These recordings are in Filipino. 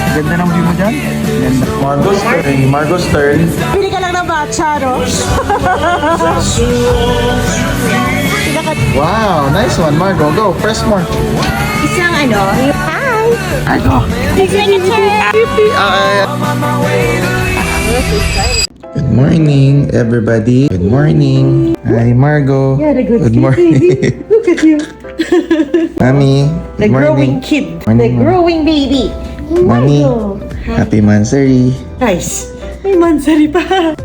Ganda ng view mo dyan. Ganda. Margot's turn. Margot's turn. Pili ka lang ng matcha, no? Wow, nice one, Margot. Go, press more. Isang ano? Hi! Margot. Signature! Good morning, everybody. Good morning. Hi, Margot. Yeah, the good morning. Look at you. Mami, The good morning. growing kid. Morning, The growing baby. Mami, Margo. happy Mansari. Nice. May mansari pa.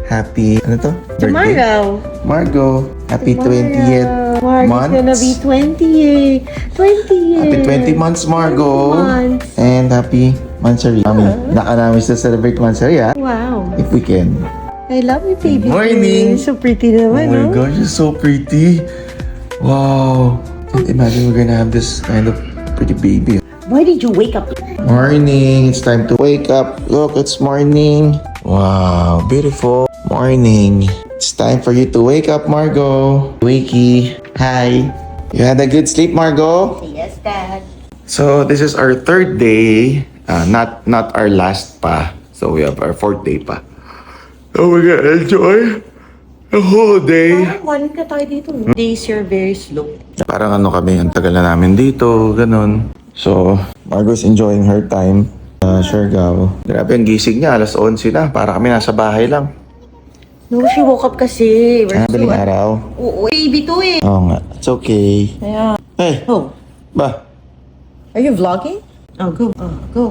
Happy, ano to? Birthday? Tomorrow. Margot, happy 20th Margo's month. gonna be 20 eh. 20 years. Happy 20 months, Margot. 20 months. And happy Mansari. Mami, naka namin to celebrate Mansari, ha? Wow. If we can. I love you, baby. Morning. So pretty naman, Oh my no? gosh, you're so pretty. Wow. Can't imagine we're gonna have this kind of pretty baby. Why did you wake up? Morning. It's time to wake up. Look, it's morning. Wow, beautiful. Morning. It's time for you to wake up, Margot. Wakey. Hi. You had a good sleep, Margot? Yes, Dad. So this is our third day. Not our last pa. So we have our fourth day pa. Oh my God, enjoy the whole day. Parang ka tayo dito. Days you're very slow. Parang ano kami, ang tagal na namin dito, ganun. So, Margot's enjoying her time sa Siargao. Grabe, ang gising niya, alas 11 na. Para kami nasa bahay lang. No, she woke up kasi. We're Madaling araw. Oo, baby to eh. Oo nga, it's okay. Yeah. Hey, Oh, ba? are you vlogging? Oh, go. Oh, go.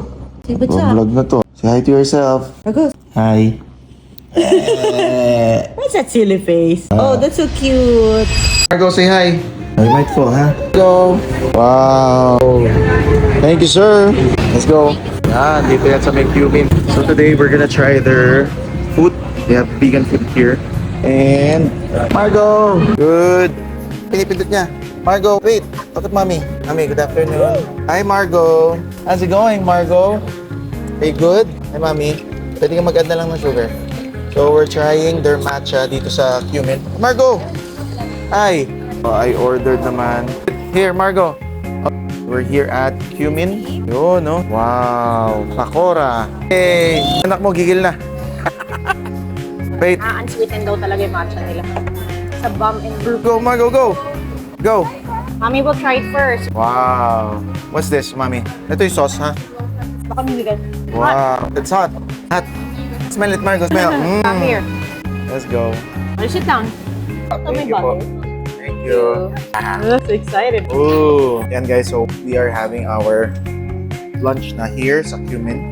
Say what's up. Vlog na to. Say hi to yourself. Oh, go. Hi. What's that silly face? Oh, that's so cute. Margot, say hi. I might fall, ha? Go. Wow. Thank you, sir. Let's go. Dito yan sa McCumin. So today, we're gonna try their food. They have vegan food here. And, Margot. Good. Pinipindot niya. Margot, wait. Look at mommy. Mommy, good afternoon. Hi, Margot. How's it going, Margot? Hey, good? Hi, mommy. Pwede ka mag-add na lang ng sugar. So, we're trying their matcha dito sa Cumin. Margot! Hi! I ordered naman. Here, Margot. We're here at Cumin. Yun, no? Wow! Pakora! Hey! Anak mo, gigil na. Wait. Unsweetened daw talaga yung matcha nila. Sa bomb and brew. Go, Margot, go! Go! Mommy will try it first. Wow! What's this, mommy? Ito yung sauce, ha? Baka mabigat. Wow! It's hot! Hot! Smell it, Margot. Smell. Come here. Let's go. I'll sit down. Oh, my Thank you po. butter. Thank you. That's excited. Ooh. Yan guys, so we are having our lunch na here sa Cumin.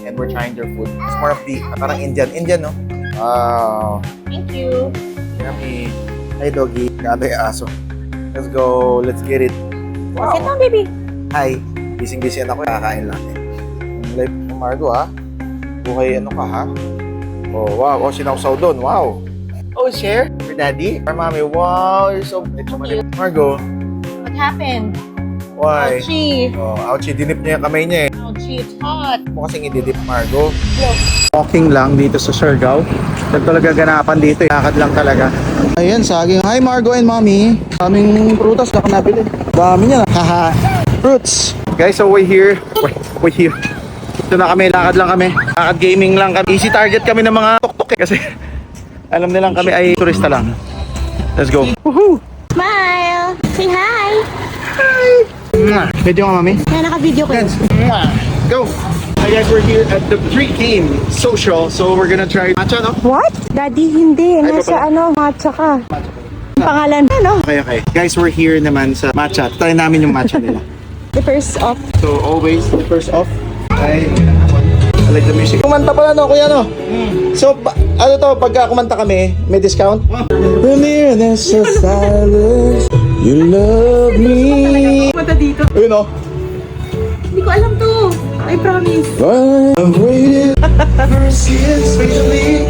And we're trying their food. It's more of the, parang Indian, no? Wow. Thank you. Yummy. Hi, doggy. Grabe, aso. Let's go. Let's get it. Sit down, baby. Hi. Gising-gising ako. Kakain lang. Ang life ng Margo, ha? Buhay ano ka, ha? Oh, wow. Oh, sinawsaw doon. Wow. Oh, share for daddy? For mommy. Wow, you're so... Margo, What happened? why? Ouchie. Oh, ouchie. Dinip niya yung kamay niya eh. Ouchie, it's hot. Mo kasing ididip, Margo. Walking lang dito sa Siargao. Ito talaga ganapan dito. Lakad lang talaga. Ayan, saging. Hi, Margo and Mommy. Daming prutas na kanabili. Dami niya. Haha. Fruits. Guys, so we're here. We're here. Ito na kami. Lakad lang kami. Lakad gaming lang kami. Easy target kami ng mga tok-tok eh. Kasi alam nilang kami ay turista lang. Let's go. Woohoo! Smile! Say hi! Video nga, Mami. Kaya naka-video ko. Friends, go! Hi guys, we're here at the Pre-Game Social. So we're gonna try matcha, no? What? Daddy, hindi. Ay, Nasa papa. ano, matcha ka. Ang pangalan, ano? Okay. Guys, we're here naman sa matcha. Try namin yung matcha nila. The first off. So always, the first off. I like the music. Kumanta pala, no, kuya, no? So, ano to, pagka kumanta kami, may discount? The nearness of silence, you love me. Punta dito. Ayun, no? Hindi ko alam to. I promise. I've waited for since patiently.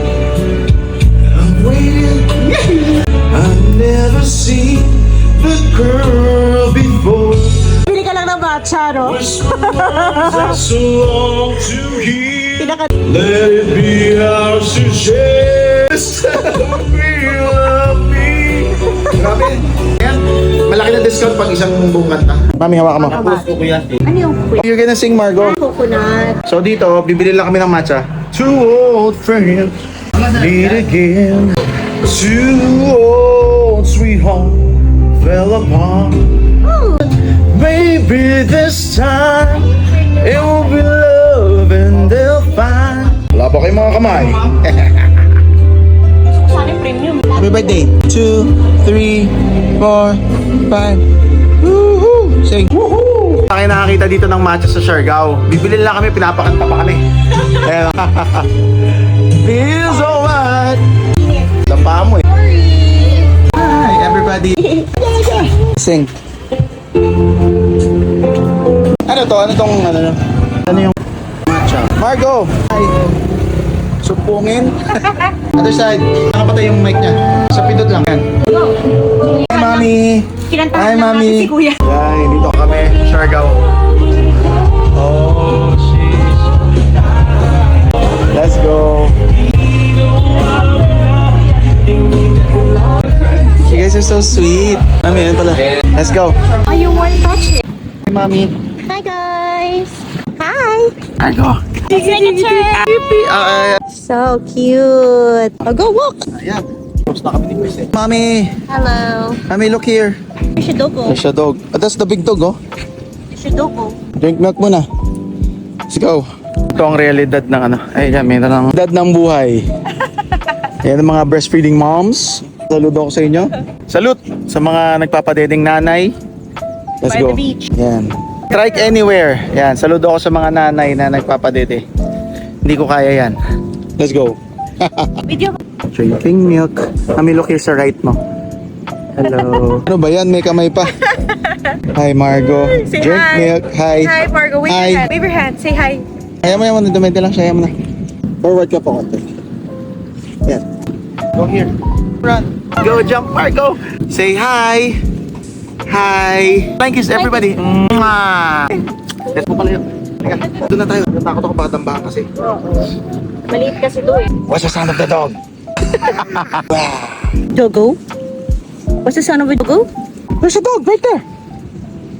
I've waited. I've never seen the girl before. Pili ka lang ng matcha, no? So long to hear. Pinaka... Let it be our suggest. We love me. Grabe. Yan. Malaki na discount pag isang buong kanta. Mami, hawakan mo. Ano yung kuya? You're gonna sing, Margo. Coconut. So dito, bibili lang kami ng matcha. Two old friends meet again. Two old sweethearts fell apart. Maybe this time it will be love and they'll find. Wala pa kayong mga kamay. Sana premium. Happy birthday. 2, 3, 4, 5. Woohoo! Sing. Woohoo! Tayo nakakita dito ng matcha sa Siargao. Bibili lang kami, pinapakanta pa kami. Ayan. Feels alright. Lampa mo eh. Hi, everybody. Sing. Ano to? Ano tong ano? Ano yung matcha? Margo! Hi! Sumpungin. Other side. Nakapatay yung mic niya. Sa pindot lang yan. Hi, Mami! Hi, Mami! Si Kuya. Yan, dito kami. Siargao. Oh, jeez. Let's go. You guys are so sweet. Mami, yan pala. Let's go. Oh, you want touch it? Hi, Mami. Hi, guys. Hi. Margo. Signature. So cute. Oh, go walk. Ayan. Close na kami ni Chris eh. Mami! Hello. Mami, look here. There's your doggo. There's a dog. Oh, that's the big dog, oh. There's your doggo. Drink milk muna. Let's go. Ito ang realidad ng ano. Ay, yan, may ng dad ng buhay. Yan ang mga breastfeeding moms. Saludo ako sa inyo. Salute sa mga nagpapadedeng nanay. Let's By go. the beach. Yan. Trike anywhere. Yan. Saludo ako sa mga nanay na nagpapadede. Hindi ko kaya yan. Let's go. Video. Drinking milk. Mami, look here sa right mo. Hello. Ano ba yan? May kamay pa. Hi, Margo. Say Drink hi. milk. Hi. Hi, Margo. Wave Hi. your hand. Wave your hand. Say hi. Kaya mo naman, dumete lang siya. Kaya mo na. Forward ka pa konti. Yan. Go here. Run. Go, jump, Margo. Say hi. Hi. Thank you, everybody. Mwah. Let's go pala yun. Teka, doon na tayo. Natakot ako baka dambahan kasi. Maliit kasi to eh. What's the sound of the dog? Doggo? What's the sound of a doggo? There's a dog right there.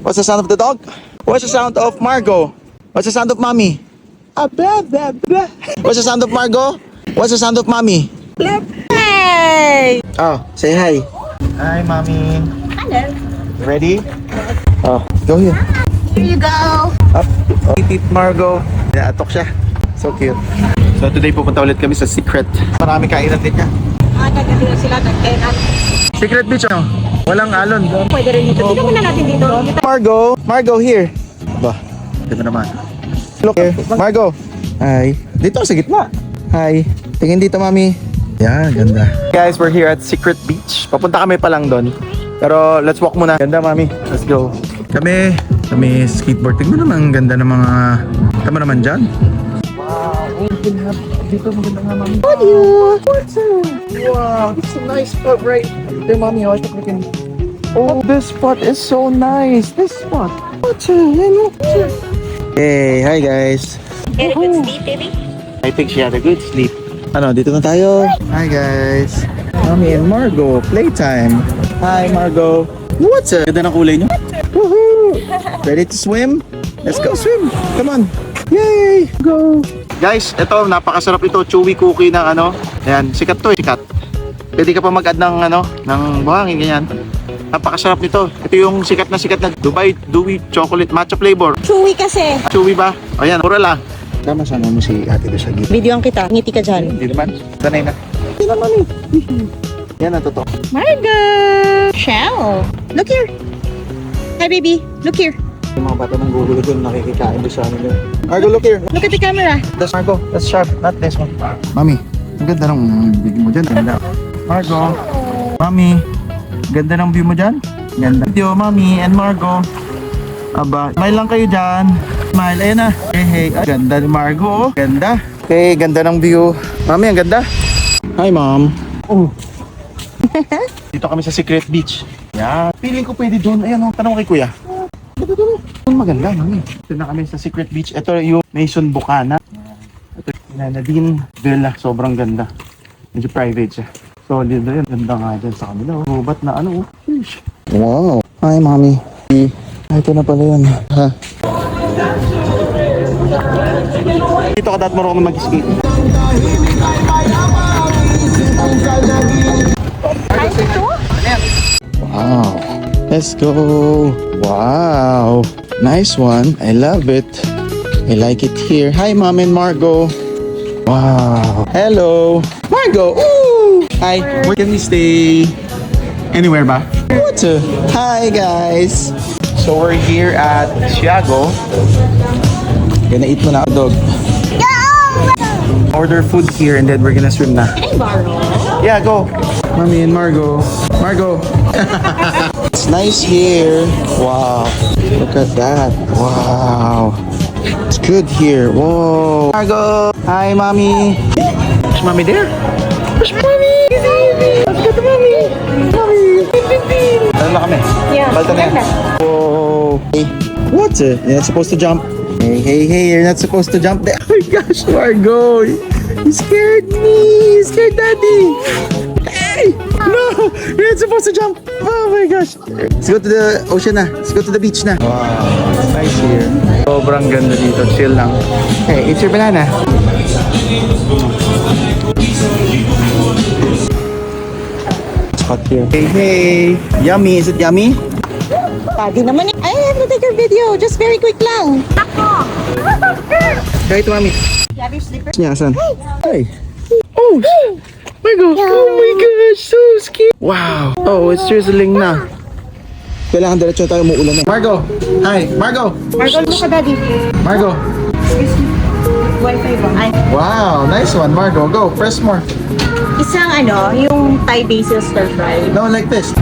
What's the sound of the dog? What's the sound of Margo? What's the sound of Mommy? Blah, blah, blah. What's the sound of Margo? What's the sound of Mommy? Hey! Oh, say hi. Hi, Mommy. Hello. Ready? Oh, go here. Here you go. Up. Oh, tip Margo. Naatok siya. So cute. So today pupunta ulit kami sa Secret. Marami kainan din niya. Nagkatira sila. Nagkainan. Secret Beach, ano? Walang alon. Pwede rin dito. Dito muna natin dito. Margo. Margo, here. Ba, ito naman. Look here. Margo. Hi. Dito sa gitna. Hi. Tingin dito, Mami. Yan, ganda. Guys, we're here at Secret Beach. Papunta kami pa lang doon. Pero let's walk muna. Ganda, Mami. Let's go. Kami skateboard. Tingnan naman ang ganda ng mga... Tama naman dyan. Wow. Dito maganda nga, Mami. Wow, it's a nice spot right there, Mommy. Oh, I think we can... Oh, this spot is so nice. This spot. Hey, hi guys. Very good sleep, baby. I think she had a good sleep. Ano, dito na tayo. Hi guys. Mommy and Margo, playtime. Hi Margo. What's up? Ganda ng kulay nyo. Woohoo! Ready to swim? Let's go swim. Come on. Yay! Go! Guys, ito, napakasarap ito. Chewy cookie ng ano. Ayan, sikat to eh. Sikat. Pwede ka pa mag-add ng ano, ng buhangin, ganyan. Napakasarap nito. Ito yung sikat na Dubai Dewy Chocolate Matcha Flavor. Chewy kasi. Chewy ba? Ayan, pura lang. Tama, sana mo si ate doon sa gilid. Videoan kita. Ngiti ka dyan. Hindi naman. Sanay na. Hindi naman eh. Yan ang totoo. Margo! Shell! Look here! Hi, baby. Look here. Yung mga bata ng gugulo doon, nakikikain doon sa ano doon. Margo, look here. Look at the camera. That's Margo. That's sharp. Not this one. Mami, ang ganda ng bigay mo dyan. Ganda. Margo. Mami, ganda ng view mo dyan. Ganda. Video, Mami and Margo. Aba, smile lang kayo dyan. Smile. Ayan na. Hey, hey. Ay, ganda ni Margo. Oh. Ganda. Okay, ganda ng view. Mami, ang ganda. Hi, Mom. Oh. Dito kami sa Secret Beach. Yan. Feeling ko pwede doon. Ayan, oh. Tanong kay Kuya. Doon maganda, Mami. Ito na kami sa Secret Beach. Ito yung Maison Bucana. Ito yung Nadine Villa. Sobrang ganda. Medyo private siya. Solid na yun. Ganda nga dyan sa kanila. Rubat na ano. Wow. Hi, mommy. Ito na pala yun. Ha? Dito ka dati marunong mag-skate. Wow. Let's go. Wow. Nice one. I love it. I like it here. Hi, Mom and Margo. Wow. Hello. Margo. Ooh. Hi. Where can we stay? Anywhere ba? What? Hi, guys. So we're here at Siago. Gonna eat muna a dog. Order food here and then we're gonna swim na. Can I borrow? Yeah, go. Mommy and Margo. Margo. It's nice here. Wow. Look at that. Wow. It's good here. Whoa. Margo. Hi, Mommy. Is Mommy there? Where's Mommy? Let's go to Mommy. Mommy. Ano na kami? Yeah. Balta na yan. Whoa. Hey. What? You're not supposed to jump. Hey, you're not supposed to jump there. Oh my gosh, Margo. You scared me. You scared Daddy. Hey! No! You're not supposed to jump. Oh my gosh. Let's go to the ocean na. Let's go to the beach na. Wow. It's nice here. Sobrang ganda dito. Chill lang. Hey, eat your banana. It's hot here. Hey. Yummy. Is it yummy? Daddy naman eh. I have to take your video. Just very quick lang. Try ito, Mami. You have your slippers? Niya, asan? Hey. Oh! Margo! Oh my gosh! So scary! Wow! Oh, it's drizzling na. Kailangan diretso tayo umuulan eh. Margo! Hi! Margo! Margo, look ka, Daddy. Margo! Excuse me. Wi-Fi ba? Ay. Wow! Nice one, Margo. Go! Press more. Isang yung Thai basil stir fry. No, like this.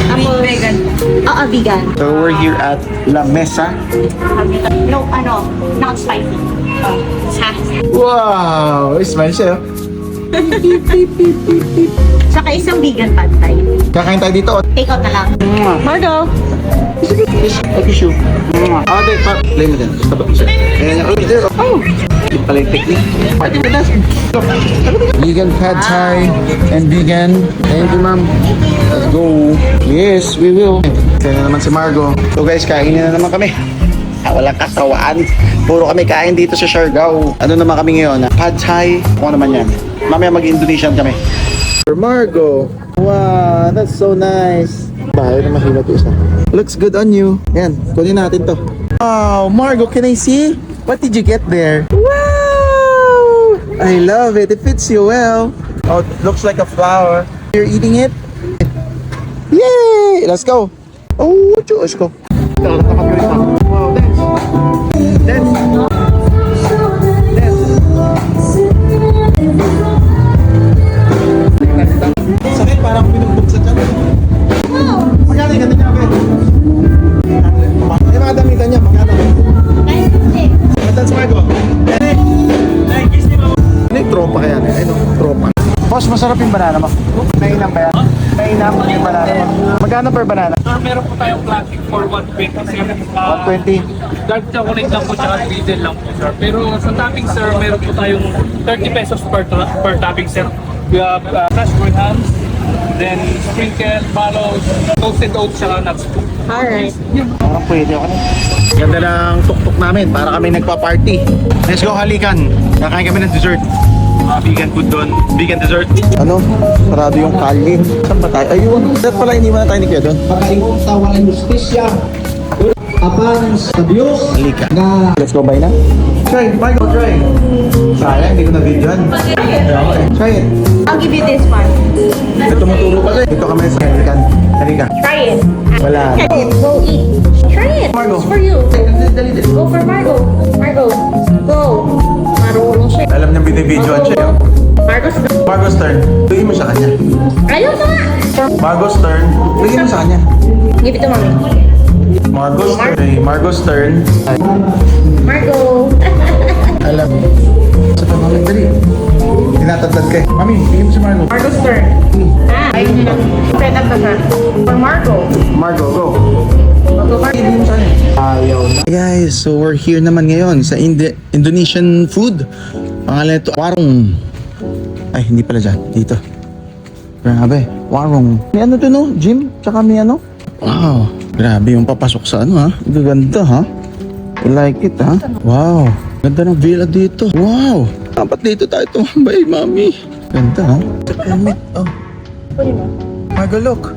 Tapos, vegan. Oo, vegan. So we're here at La Mesa. No, not spicy. Wow! Smile siya. Saka isang vegan pad thai. Kakain tayo dito. Take out na lang. Margo! Fish, tissue. Ah, di, play mo din. Tabat mo siya. Ayan, oh, there. Oh! Yung pala yung technique. Party with us. Vegan pad thai and vegan. Thank you, ma'am. Let's go. Yes, we will. Kaya na naman si Margo. So guys, kainin na naman kami. Walang kasawaan. Puro kami kain dito sa Siargao. Ano naman kami ngayon? Pad thai. Kung ano naman yan. Mamaya mag-Indonesian kami. Margo. Wow, that's so nice. Bahay na mahina to isa. Looks good on you. Yan, kunin natin to. Wow, Margo, can I see? What did you get there? Wow! I love it. It fits you well. Oh, it looks like a flower. You're eating it? Yay! Let's go. Oh, Diyos ko. Wow, dance. Dance. Sakit, parang pinugbog sa tiyan. Magkano yung ganda niya, Ben? Yung mga damitan niya, magkano? Dance, Margo. Ano yung tropa kaya? Ano? Tropa. Boss, masarap yung banana mo. Mainam ba yan? Mainam yung banana mo. Magkano per banana? Sir, meron po tayong classic for 120 sir. 120. Dark chocolate lang po tsaka drizzle lang po sir. Pero sa topping sir, meron po tayong 30 pesos per topping sir. We have fresh green hams, then sprinkle, mallows, toasted oats tsaka nuts po. Alright. Parang pwede ako na. Ganda ng tuktok namin. Para kami nagpa-party. Let's go, halikan. Kakain kami ng dessert. Vegan food doon. Vegan dessert. Ano? Sarado yung kalye. Saan ba tayo? Ayun. Dapat pala iniwan na tayo ni Kuya doon. Pagkaingong tawa ng justisya apan sa Diyos Halika. na Let's go buy na. Try. Michael, try. Sayang, hindi ko na-videoan. Try it. I'll give you this one. Ito tumuturo pala eh. Dito kami sa halikan. Halika. Try it. Wala. Go eat. Try it. Margo. It's for you. Go for Margo. Margo. Go. Marunong siya. Alam niya binibidyoan siya yun. Margo's go. Margo's turn. Bigyan mo sa kanya. Ayaw na nga. Margo's turn. Bigyan mo sa kanya. Give it to mommy. Margo's turn. Okay, Margo's turn. Ay, Margo. alam. Sa pamamit, dali. Tinatadlad ka eh. Mami, bigyan mo si Margo. Margo's turn. Ayun na lang. Set up na sir. For Margo. Margo, go. Go for Bigyan mo sa kanya. Ayaw na. Guys, so we're here naman ngayon sa Indonesian food. Pangalan ito, warung. Ay, hindi pala dyan. Dito. Grabe, warung. May ano to no? Gym? Tsaka may ano? Wow. Grabe yung papasok sa ano ha. Gaganda ha. I like it ha. Wow. Ganda ng villa dito. Wow. Dapat dito tayo tumambay, mami. Ganda ha. The Kermit. Oh. Margo, look.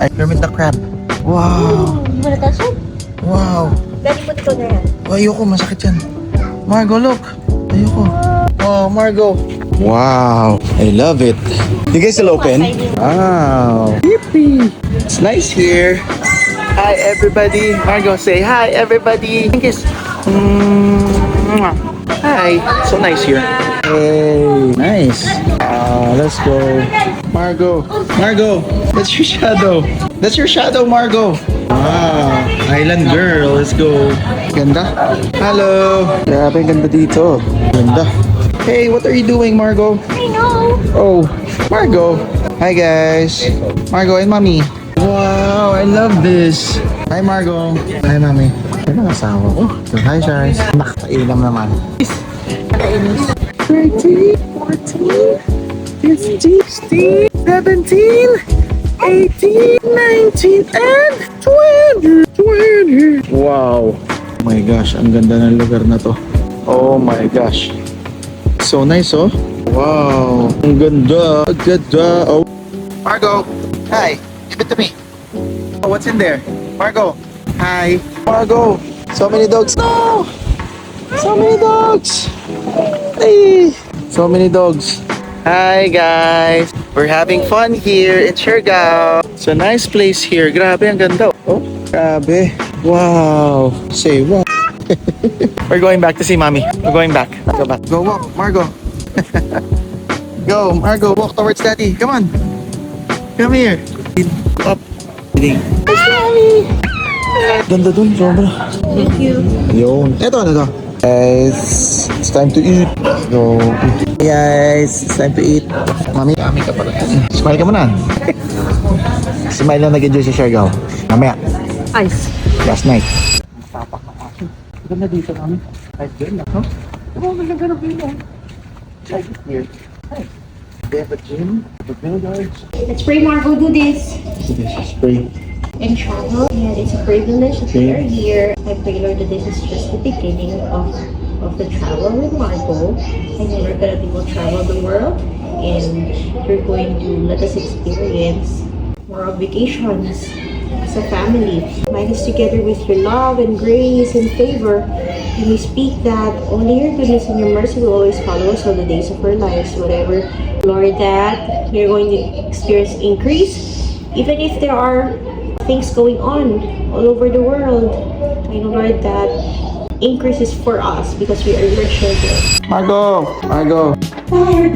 Ay, Kermit the Crab. Wow. You wanna touch it? Wow. Daddy, put it on your hand. Ayoko, masakit yan. Margo, look. Ayoko. Wow, Margo. Wow. I love it. You guys still open? Wow. Yippee. It's nice here. Hi, everybody. Margo, say hi, everybody. Kiss. Hi. So nice here. Hey. Nice. Let's go. Margo. Margo. That's your shadow. That's your shadow, Margo. Wow. Island girl. Let's go. Ganda. Hello. Grabe, ganda dito. Ganda. Hey, what are you doing, Margo? I know. Oh, Margo. Hi, guys. Margo and Mommy. Wow, I love this. Hi, Margo. Hi, Mommy. Ano ang asawa ko? So, hi, guys. Nakakailam naman. 13, 14, 15, 16, 17, 18, 19, and 20. Wow. Oh my gosh, ang ganda ng lugar na to. Oh my gosh. So nice, oh. Wow. Ang ganda. Ang ganda. Oh. Margo. Hi. Give it to me. Oh, what's in there? Margo. Hi. Margo. So many dogs. No. So many dogs. Hey. So many dogs. Hi, guys. We're having fun here in Siargao. It's a nice place here. Grabe, ang ganda. Oh, grabe. Wow. Say what? We're going back to see Mommy. We're going back. Go back. Go walk, Margo. Go, Margo. Walk towards Daddy. Come on. Come here. Up. There's Mommy. Ganda dun, sobra. Thank you. Yun. Ito, ano to? Guys, it's time to eat. Let's go. Guys, it's time to eat. Mami, kami ka pala. Smile ka muna. Smile na nag-enjoy sa Siargao. Mamaya. Ice. Last night. Ganda dito kami. Kahit din ako. Oh, maganda ng view. Like it here. Nice. They have a gym, the village. Let's pray, Margo. Do this. So this is free. And travel. And it's a privilege that we are here. I pray, Lord, that this is just the beginning of the travel with Margo. And then we're gonna be able to travel the world. And you're going to let us experience more of vacations as a family. Bind us together with your love and grace and favor. And we speak that only your goodness and your mercy will always follow us all the days of our lives. Whatever, Lord, that we're going to experience increase. Even if there are things going on all over the world, I know, Lord, that increase is for us because we are your children. Margo! Margo! Lord,